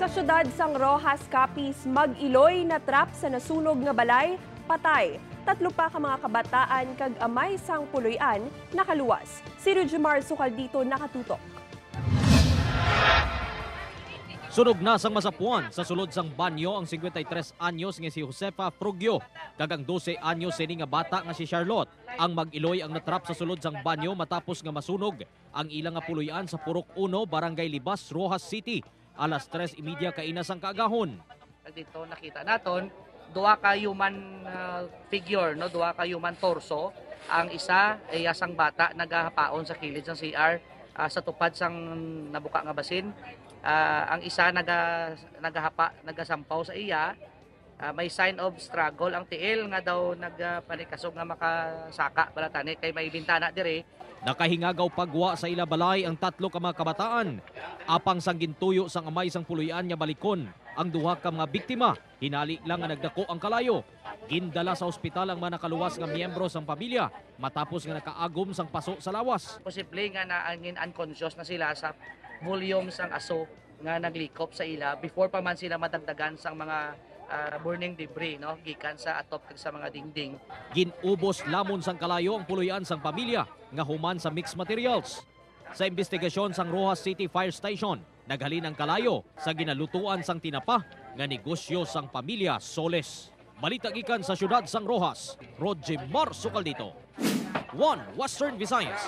Sa syudad sang Rojas, Capiz, Mag-iloy na trap sa nasunog nga balay, patay. Tatlo pa ka mga kabataan kag amay sang puloy-an nakaluwas. Si Rujimar Sukal dito nakatutok. Sunog na sang masapuan sa sulod sang banyo ang 53 anyos nga si Josefa Frugyo kag ang 12 anyos sini nga bata nga si Charlotte. Ang Mag-iloy ang natrap sa sulod sang banyo matapos nga masunog ang ilang nga puloy-an sa Purok 1, Barangay Libas, Rojas City. Alas 3:30 kainas ang kaagahon. Dito nakita naton duha ka human figure, no, duha ka human torso. Ang isa ay asang bata nagahapaon sa kilid ng CR sa tupad sang nabuka nga basin. Ang isa nagasampaw sa iya. May sign of struggle ang tiil nga daw nagpanikasog nga makasaka balatani kay may bintana dire. Nakahingagaw pagwa sa ila balay ang tatlo ka mga kabataan. Apang sang gintuyo sang amay sang puloy-an nya balikon. Ang duha ka mga biktima, hinali lang nga nagdako ang kalayo. Gindala sa ospital ang mga nakaluwas nga miyembro sang pamilya matapos nga nakaagom sang paso sa lawas. Posible nga naangin unconscious na sila sa volume sang aso nga naglikop sa ila before pa man sila madagdagan sang mga burning debris, no, gikan sa atop kag sa mga dingding. Ginubos lamon sang kalayo ang puloy-an sang pamilya nga human sa mixed materials. Sa investigasyon sang Rojas City Fire Station, naghalin ang kalayo sa ginalutuan sang tinapa nga negosyo sang pamilya Soles. Balita gikan sa syudad sang Rojas, Rujimar Sukal dito. 1 Western Visayas.